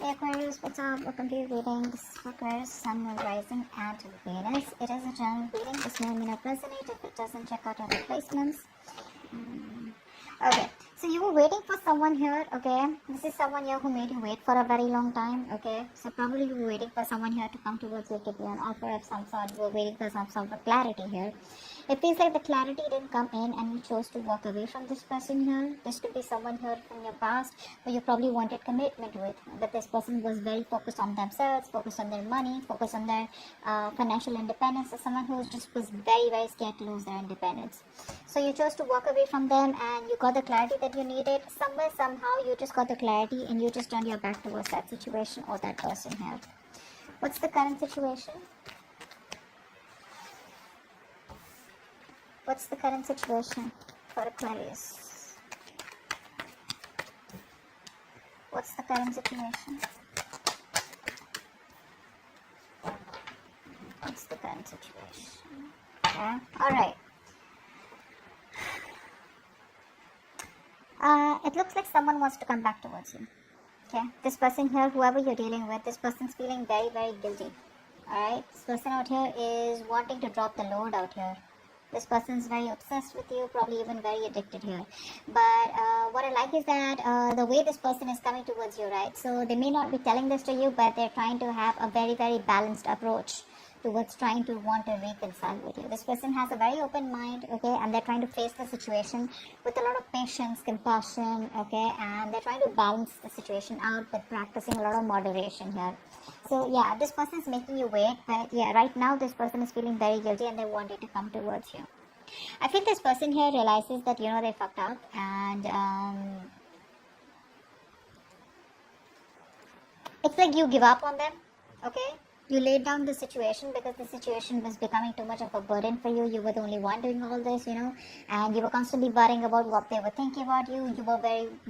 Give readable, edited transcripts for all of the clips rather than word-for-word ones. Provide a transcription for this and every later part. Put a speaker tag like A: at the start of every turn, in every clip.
A: Hey Aquarius, what's up? Welcome to your reading. This is Aquarius, Sun, Moon, Rising, and Venus. It is a general reading. This may or may not resonate. If it doesn't, check out other placements. Okay, so you were waiting for someone here, okay? This is someone here who made you wait for a very long time, okay? So probably you were waiting for someone here to come towards you, give you an offer of some sort. You were waiting for some sort of clarity here. It feels like the clarity didn't come in and you chose to walk away from this person here. This could be someone here from your past who you probably wanted commitment with. But this person was very focused on themselves, focused on their money, focused on their financial independence. So someone who just was very, very scared to lose their independence. So you chose to walk away from them and you got the clarity that you needed. Somewhere, somehow, you just got the clarity and you just turned your back towards that situation or that person here. What's the current situation? What's the current situation for Aquarius? What's the current situation? What's the current situation? Okay, alright. It looks like someone wants to come back towards you. Okay, this person here, whoever you're dealing with, this person's feeling very, very guilty. Alright, this person out here is wanting to drop the load out here. This person is very obsessed with you, probably even very addicted here. But what I like is that the way this person is coming towards you, right? So they may not be telling this to you, but they're trying to have a very, very balanced approach towards trying to want to reconcile with you. This person has a very open mind, okay, and they're trying to face the situation with a lot of patience, compassion, okay, and they're trying to balance the situation out with practicing a lot of moderation here. So yeah, this person is making you wait, but yeah, right now this person is feeling very guilty and they want you to come towards you. I think this person here realizes that, they fucked up and it's like you give up on them, okay? You laid down the situation because the situation was becoming too much of a burden for you. You were the only one doing all this, and you were constantly worrying about what they were thinking about you. You were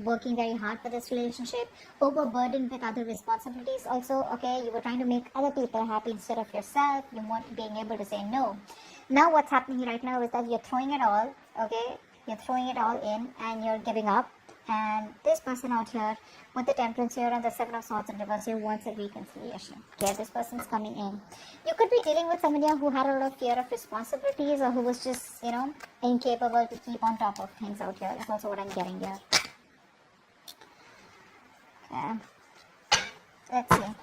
A: working very hard for this relationship, overburdened with other responsibilities also, okay? You were trying to make other people happy instead of yourself. You weren't being able to say no. Now what's happening right now is that you're throwing it all, okay? You're throwing it all in and you're giving up. And this person out here with the temperance here and the 7 of swords in reverse here wants a reconciliation. Okay, this person's coming in. You could be dealing with somebody who had a lot of fear of responsibilities or who was just, incapable to keep on top of things out here. That's also what I'm getting here. Okay. Let's see.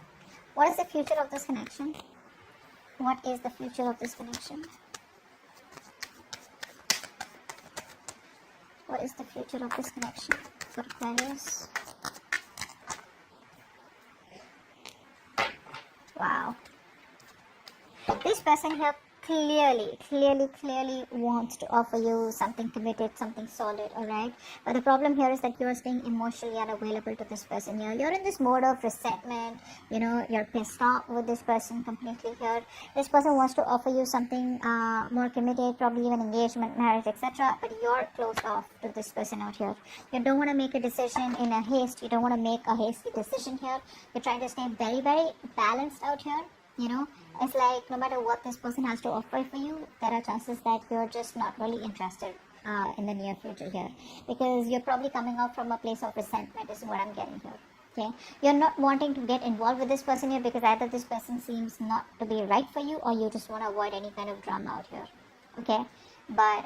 A: What is the future of this connection? What is the future of this connection? What is the future of this connection for Aquarius? Wow. This person here clearly wants to offer you something committed, something solid, alright? But the problem here is that you are staying emotionally unavailable to this person here. You're in this mode of resentment, you're pissed off with this person completely here. This person wants to offer you something more committed, probably even engagement, marriage, etc. But you're closed off to this person out here. You don't want to make a decision in a haste. You don't want to make a hasty decision here. You're trying to stay very, very balanced out here. It's like no matter what this person has to offer for you, there are chances that you're just not really interested in the near future here, because you're probably coming out from a place of resentment is what I'm getting here. Okay, you're not wanting to get involved with this person here because either this person seems not to be right for you or you just want to avoid any kind of drama out here. Okay, but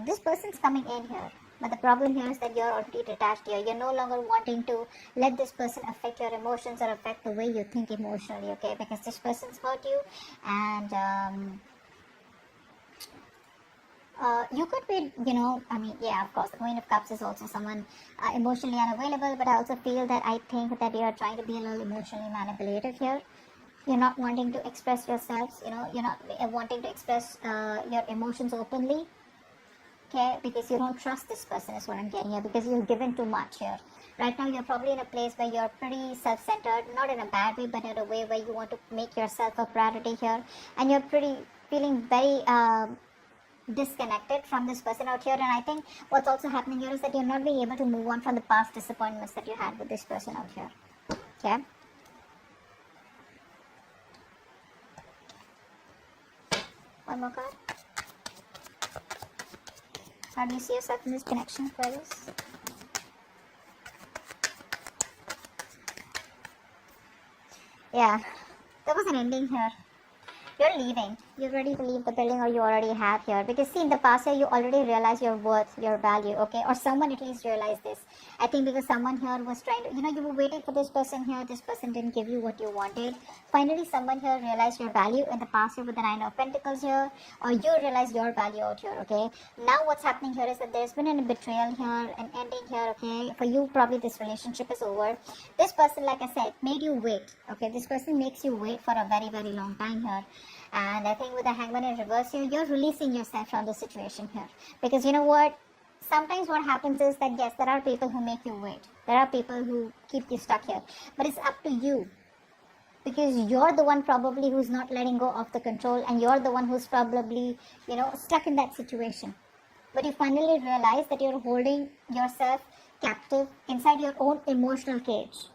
A: this person's coming in here. But the problem here is that you're already detached here. You're no longer wanting to let this person affect your emotions or affect the way you think emotionally, okay? Because this person's hurt you and you could be, of course, the Queen of Cups is also someone emotionally unavailable, but I also feel that I think that you're trying to be a little emotionally manipulative here. You're not wanting to express yourselves, you're not wanting to express your emotions openly. Okay, because you don't trust this person is what I'm getting here, because you've given too much here. Right now you're probably in a place where you're pretty self-centered, not in a bad way, but in a way where you want to make yourself a priority here, and you're feeling very disconnected from this person out here. And I think what's also happening here is that you're not being able to move on from the past disappointments that you had with this person out here. Okay. One more card. How do you see yourself in this connection, Aquarius? Yeah, there was an ending here. You're leaving. You're ready to leave the building, or you already have here. Because see, in the past year, you already realized your worth, your value, okay? Or someone at least realized this. I think because someone here was trying to, you were waiting for this person here. This person didn't give you what you wanted. Finally, someone here realized your value in the past year with the Nine of Pentacles here. Or you realized your value out here, okay? Now what's happening here is that there's been a betrayal here, an ending here, okay? For you, probably this relationship is over. This person, like I said, made you wait, okay? This person makes you wait for a very, very long time here. And I think with the Hangman in reverse here, you're releasing yourself from the situation here. Because you know what? Sometimes what happens is that yes, there are people who make you wait. There are people who keep you stuck here. But it's up to you. Because you're the one probably who's not letting go of the control. And you're the one who's probably, stuck in that situation. But you finally realize that you're holding yourself captive inside your own emotional cage.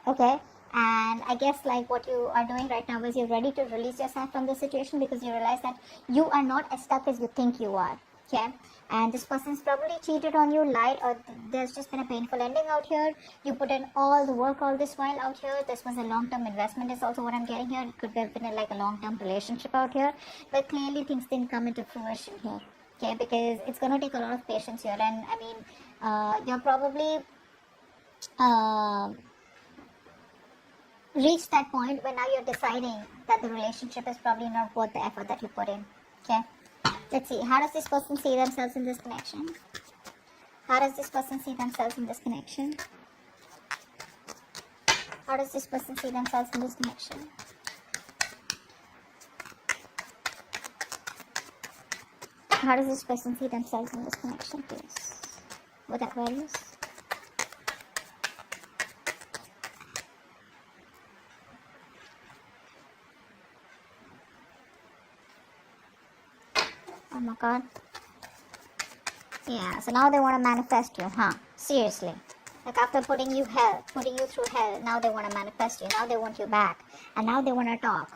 A: Okay? And I guess like what you are doing right now is you're ready to release yourself from the situation because you realize that you are not as stuck as you think you are. Okay? And this person's probably cheated on you, lied, or there's just been a painful ending out here. You put in all the work all this while out here. This was a long-term investment is also what I'm getting here. It could have been like a long-term relationship out here. But clearly things didn't come into fruition here. Okay? Because it's going to take a lot of patience here. And I mean, you're probably... reach that point where now you're deciding that the relationship is probably not worth the effort that you put in. Okay, let's see, how does this person see themselves in this connection? How does this person see themselves in this connection? How does this person see themselves in this connection? How does this person see themselves in this connection, please? With Aquarius. Oh my god. Yeah, so now they want to manifest you, huh? Seriously. Like after putting you through hell, now they want to manifest you. Now they want you back. And now they want to talk.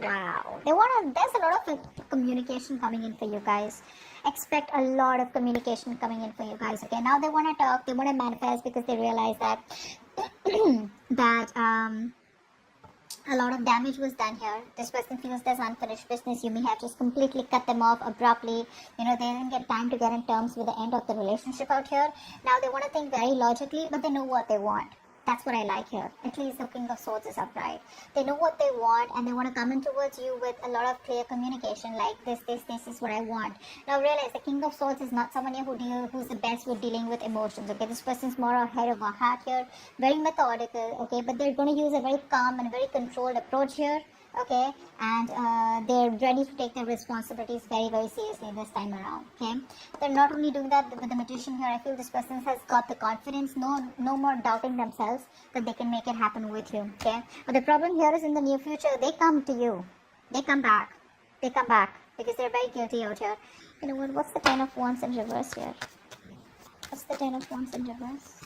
A: Wow. There's a lot of communication coming in for you guys. Expect a lot of communication coming in for you guys. Okay, now they want to talk, they want to manifest because they realize that, a lot of damage was done here. This person feels there's unfinished business. You may have just completely cut them off abruptly. They didn't get time to get in terms with the end of the relationship out here. Now they want to think very logically, but they know what they want. That's what I like here. At least the King of Swords is upright. They know what they want and they want to come in towards you with a lot of clear communication like this is what I want. Now realize the King of Swords is not someone here who's the best with dealing with emotions. Okay, this person's more ahead of a heart here. Very methodical. Okay, but they're going to use a very calm and very controlled approach here. Okay, and they're ready to take their responsibilities very, very seriously this time around. Okay, they're not only doing that with the Magician here. I feel this person has got the confidence, no more doubting themselves that they can make it happen with you. Okay, but the problem here is in the near future they come to you, they come back because they're very guilty out here. You know what? What's the Ten of Wands in reverse here? What's the Ten of Wands in reverse?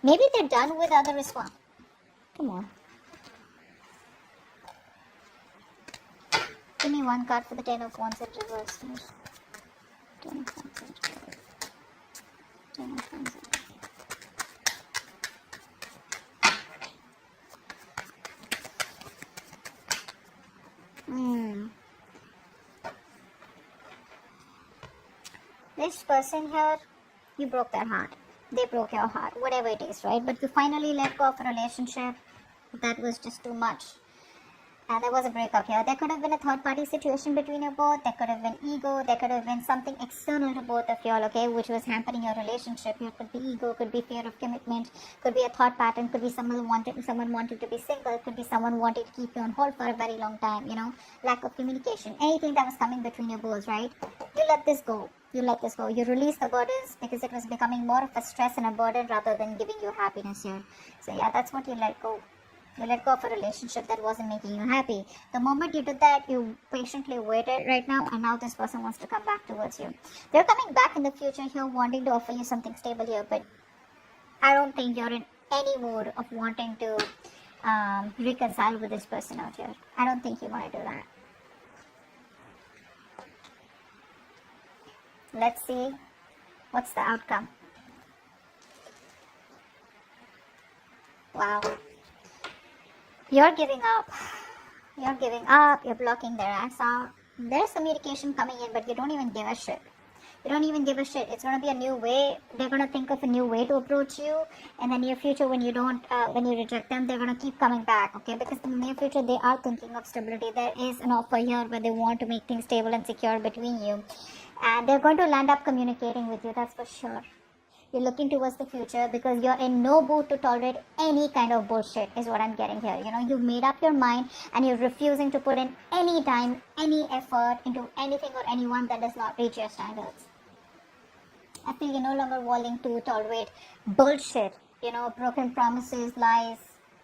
A: Maybe they're done with other response. Come on. Give me one card for the Ten of Wands in reverse. Ten of Wands in reverse. Ten of Wands in reverse. This person here, you broke their heart. They broke your heart. Whatever it is, right? But you finally let go of a relationship that was just too much. And there was a breakup here. There could have been a third-party situation between you both. There could have been ego. There could have been something external to both of y'all, okay, which was hampering your relationship. Here could be ego, could be fear of commitment, could be a thought pattern, could be someone wanted to be single, could be someone wanted to keep you on hold for a very long time, lack of communication. Anything that was coming between your both, right? You let this go. You let this go. You release the burdens because it was becoming more of a stress and a burden rather than giving you happiness here. So yeah, that's what you let go. You let go of a relationship that wasn't making you happy. The moment you did that, you patiently waited right now, and now this person wants to come back towards you. They're coming back in the future here, wanting to offer you something stable here, but I don't think you're in any mood of wanting to reconcile with this person out here. I don't think you want to do that. Let's see what's the outcome. You're giving up. You're giving up. You're blocking their ass out. There's communication coming in, but you don't even give a shit. You don't even give a shit. It's gonna be a new way. They're gonna think of a new way to approach you. In the near future, when you don't, when you reject them, they're gonna keep coming back. Okay, because in the near future, they are thinking of stability. There is an offer here where they want to make things stable and secure between you, and they're going to land up communicating with you. That's for sure. You're looking towards the future because you're in no mood to tolerate any kind of bullshit, is what I'm getting here. You know, you've made up your mind and you're refusing to put in any time, any effort into anything or anyone that does not reach your standards. I feel you're no longer willing to tolerate bullshit, you know, broken promises, lies,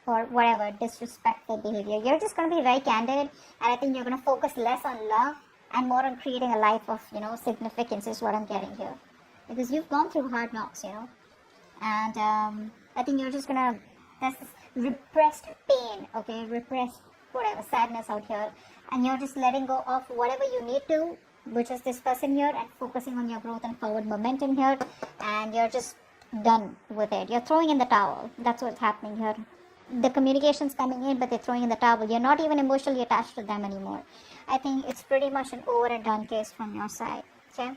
A: or whatever, disrespectful behavior. You're just going to be very candid, and I think you're going to focus less on love and more on creating a life of, you know, significance, is what I'm getting here. Because you've gone through hard knocks, you know, and I think you're just gonna, there's this repressed pain, okay, repressed whatever, sadness out here, and you're just letting go of whatever you need to, which is this person here, and focusing on your growth and forward momentum here, and you're just done with it. You're throwing in the towel. That's what's happening here. The communication's coming in, but they're throwing in the towel. You're not even emotionally attached to them anymore. I think it's pretty much an over and done case from your side, okay?